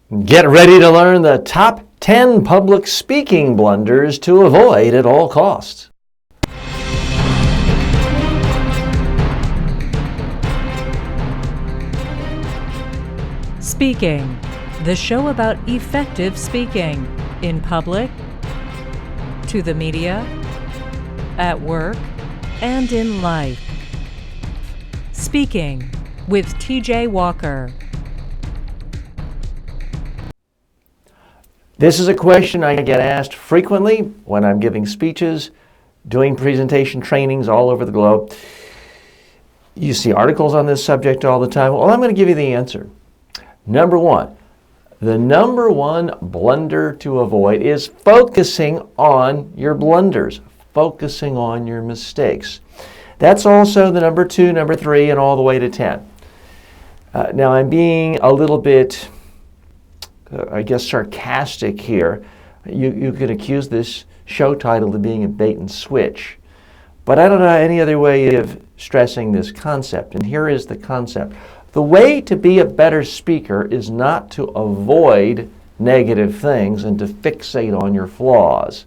Get ready to learn the top 10 public speaking blunders to avoid at all costs. Speaking, the show about effective speaking in public, to the media, at work, and in life. Speaking with TJ Walker. This is a question I get asked frequently when I'm giving speeches, doing presentation trainings all over the globe. You see articles on this subject all the time. Well, I'm going to give you the answer. Number one, the number one blunder to avoid is focusing on your blunders, focusing on your mistakes. That's also the number two, number three, and all the way to 10. Now, I'm being a little bit sarcastic here. You could accuse this show title of being a bait and switch. But I don't know any other way of stressing this concept. And here is the concept. The way to be a better speaker is not to avoid negative things and to fixate on your flaws.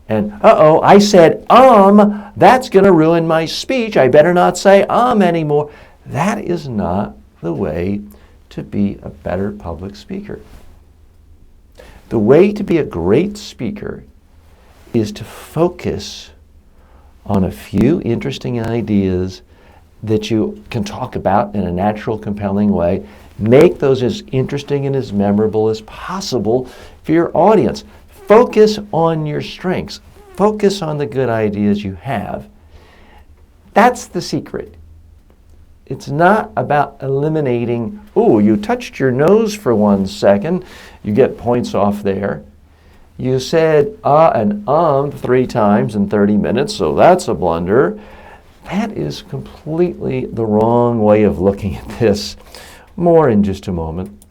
And, I said, that's going to ruin my speech. I better not say, anymore. That is not the way to be a better public speaker. The way to be a great speaker is to focus on a few interesting ideas that you can talk about in a natural, compelling way. Make those as interesting and as memorable as possible for your audience. Focus on your strengths. Focus on the good ideas you have. That's the secret. It's not about eliminating, you touched your nose for 1 second. You get points off there. You said and 3 times in 30 minutes, so that's a blunder. That is completely the wrong way of looking at this. More in just a moment.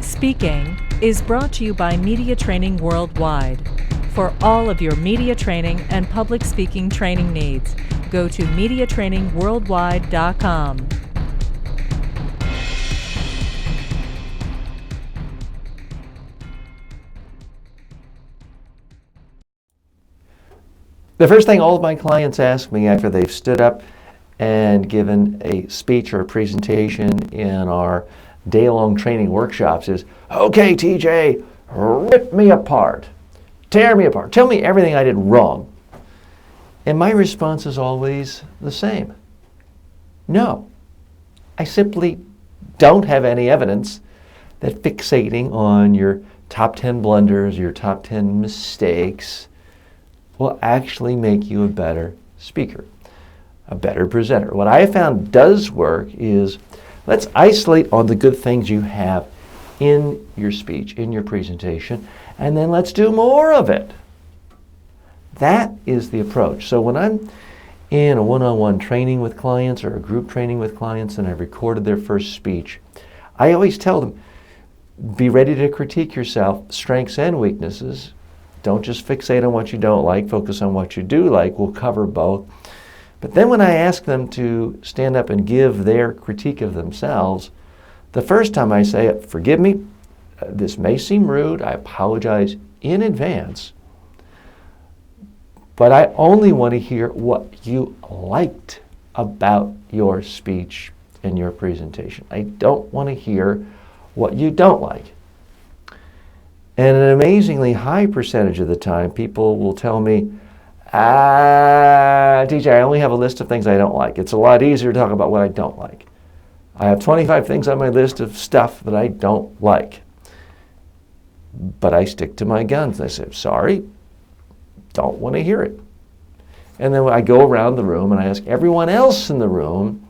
Speaking is brought to you by Media Training Worldwide. For all of your media training and public speaking training needs, go to MediaTrainingWorldwide.com. The first thing all of my clients ask me after they've stood up and given a speech or a presentation in our day-long training workshops is, okay, TJ, rip me apart, tear me apart, tell me everything I did wrong. And my response is always the same. No, I simply don't have any evidence that fixating on your top 10 blunders, your top 10 mistakes, will actually make you a better speaker, a better presenter. What I have found does work is let's isolate on the good things you have in your speech, in your presentation, and then let's do more of it. That is the approach. So when I'm in a one-on-one training with clients or a group training with clients and I've recorded their first speech, I always tell them, be ready to critique yourself, strengths and weaknesses. Don't just fixate on what you don't like, focus on what you do like. We'll cover both. But then when I ask them to stand up and give their critique of themselves, the first time I say, forgive me, this may seem rude, I apologize in advance, but I only want to hear what you liked about your speech and your presentation. I don't want to hear what you don't like. And an amazingly high percentage of the time, people will tell me, TJ, I only have a list of things I don't like. It's a lot easier to talk about what I don't like. I have 25 things on my list of stuff that I don't like. But I stick to my guns. I say, sorry, don't want to hear it. And then I go around the room and I ask everyone else in the room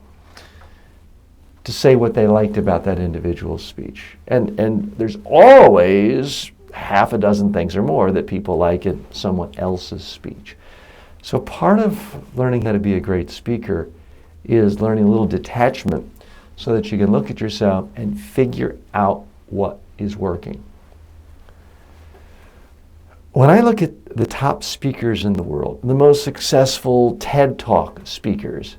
to say what they liked about that individual's speech. And there's always half a dozen things or more that people like in someone else's speech. So part of learning how to be a great speaker is learning a little detachment so that you can look at yourself and figure out what is working. When I look at the top speakers in the world, the most successful TED Talk speakers,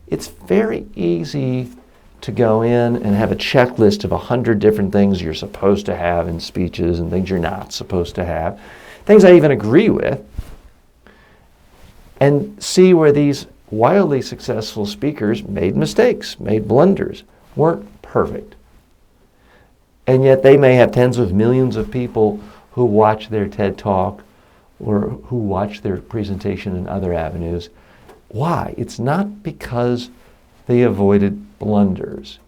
it's very easy to go in and have a checklist of 100 different things you're supposed to have in speeches and things you're not supposed to have, things I even agree with, and see where these wildly successful speakers made mistakes, made blunders, weren't perfect. And yet they may have tens of millions of people who watch their TED Talk or who watch their presentation in other avenues. Why? It's not because they avoided blunders.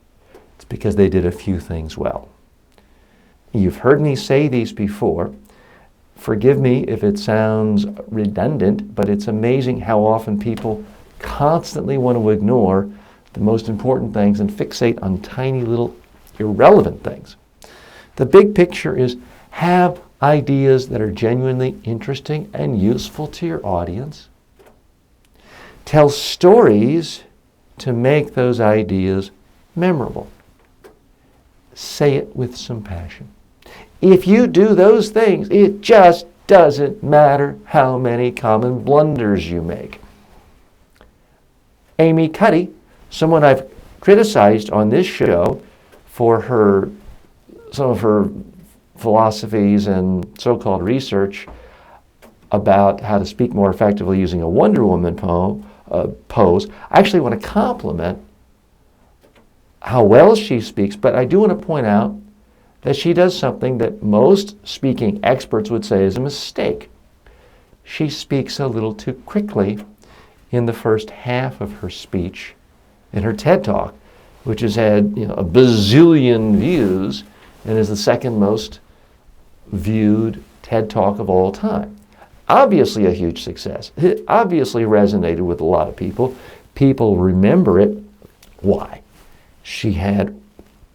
It's because they did a few things well. You've heard me say these before. Forgive me if it sounds redundant, but it's amazing how often people constantly want to ignore the most important things and fixate on tiny little irrelevant things. The big picture is have ideas that are genuinely interesting and useful to your audience. Tell stories to make those ideas memorable. Say it with some passion. If you do those things, it just doesn't matter how many common blunders you make. Amy Cuddy, someone I've criticized on this show for some of her philosophies and so-called research about how to speak more effectively using a Wonder Woman pose. I actually want to compliment how well she speaks, but I do want to point out that she does something that most speaking experts would say is a mistake. She speaks a little too quickly in the first half of her speech in her TED Talk, which has had a bazillion views and is the second most viewed TED Talk of all time. Obviously a huge success. It obviously resonated with a lot of people. People remember it. Why? She had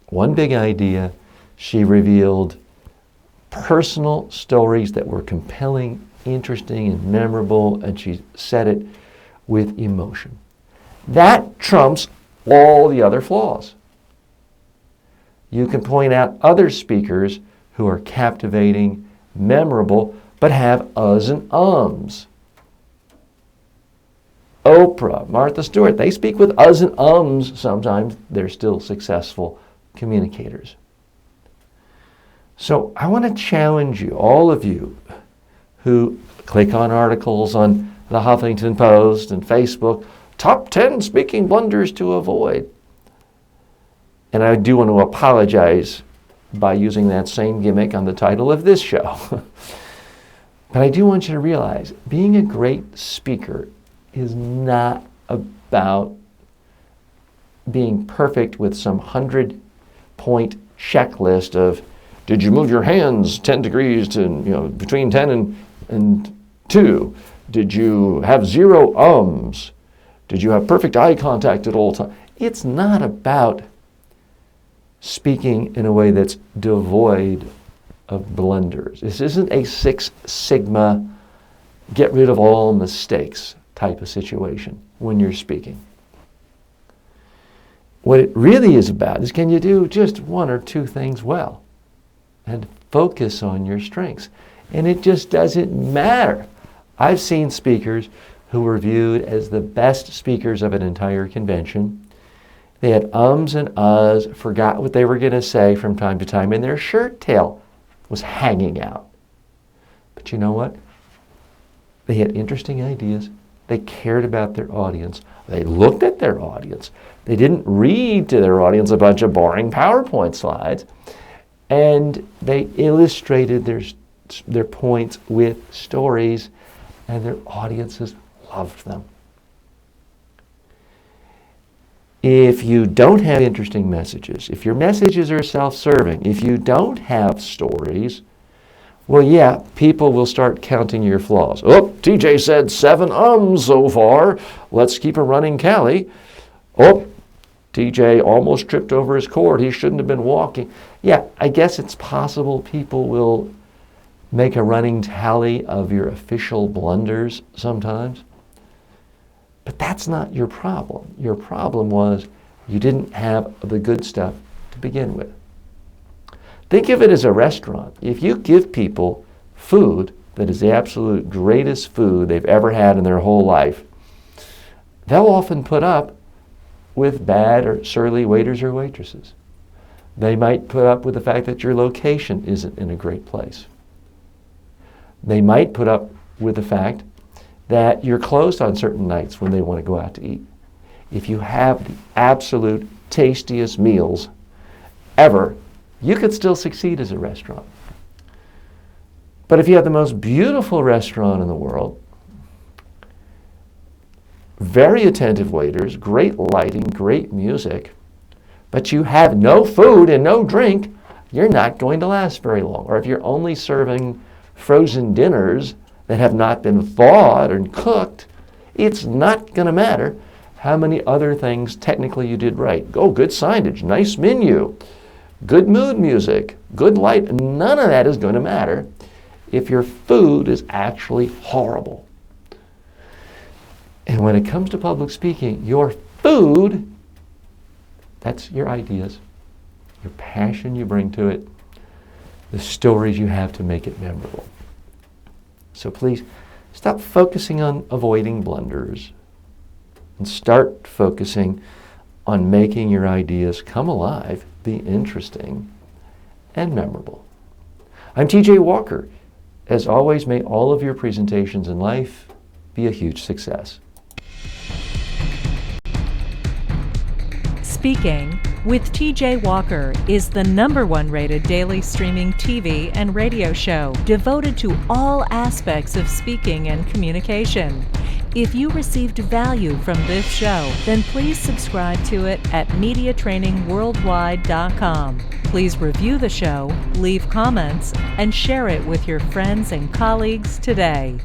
one big idea. She revealed personal stories that were compelling, interesting, and memorable, and she said it with emotion. That trumps all the other flaws. You can point out other speakers who are captivating, memorable, but have uhs and ums. Oprah, Martha Stewart, they speak with uhs and ums sometimes. They're still successful communicators. So I want to challenge you, all of you who click on articles on the Huffington Post and Facebook, top 10 speaking blunders to avoid. And I do want to apologize by using that same gimmick on the title of this show. But I do want you to realize being a great speaker is not about being perfect with some 100-point checklist of did you move your hands 10 degrees to, between 10 and 2? Did you have 0 ums? Did you have perfect eye contact at all times? It's not about speaking in a way that's devoid of blunders. This isn't a Six Sigma, get rid of all mistakes type of situation when you're speaking. What it really is about is can you do just 1 or 2 things well and focus on your strengths. And it just doesn't matter. I've seen speakers who were viewed as the best speakers of an entire convention. They had ums and uhs, forgot what they were going to say from time to time, and their shirt tail was hanging out. But you know what? They had interesting ideas. They cared about their audience. They looked at their audience. They didn't read to their audience a bunch of boring PowerPoint slides. And they illustrated their points with stories, and their audiences loved them. If you don't have interesting messages, if your messages are self-serving, if you don't have stories, well, yeah, people will start counting your flaws. Oh, TJ said 7 ums so far. Let's keep a running tally. Oh, TJ almost tripped over his cord. He shouldn't have been walking. Yeah, I guess it's possible people will make a running tally of your official blunders sometimes. But that's not your problem. Your problem was you didn't have the good stuff to begin with. Think of it as a restaurant. If you give people food that is the absolute greatest food they've ever had in their whole life, they'll often put up with bad or surly waiters or waitresses. They might put up with the fact that your location isn't in a great place. They might put up with the fact that you're closed on certain nights when they want to go out to eat. If you have the absolute tastiest meals ever, you could still succeed as a restaurant. But if you have the most beautiful restaurant in the world, very attentive waiters, great lighting, great music, but you have no food and no drink, you're not going to last very long. Or if you're only serving frozen dinners that have not been thawed and cooked, it's not going to matter how many other things technically you did right. Oh, good signage, nice menu, good mood music, good light. None of that is going to matter if your food is actually horrible. And when it comes to public speaking, your food, that's your ideas, your passion you bring to it, the stories you have to make it memorable. So please stop focusing on avoiding blunders and start focusing on making your ideas come alive, be interesting, and memorable. I'm TJ Walker. As always, may all of your presentations in life be a huge success. Speaking with TJ Walker is the #1 rated daily streaming TV and radio show devoted to all aspects of speaking and communication. If you received value from this show, then please subscribe to it at MediaTrainingWorldwide.com. Please review the show, leave comments, and share it with your friends and colleagues today.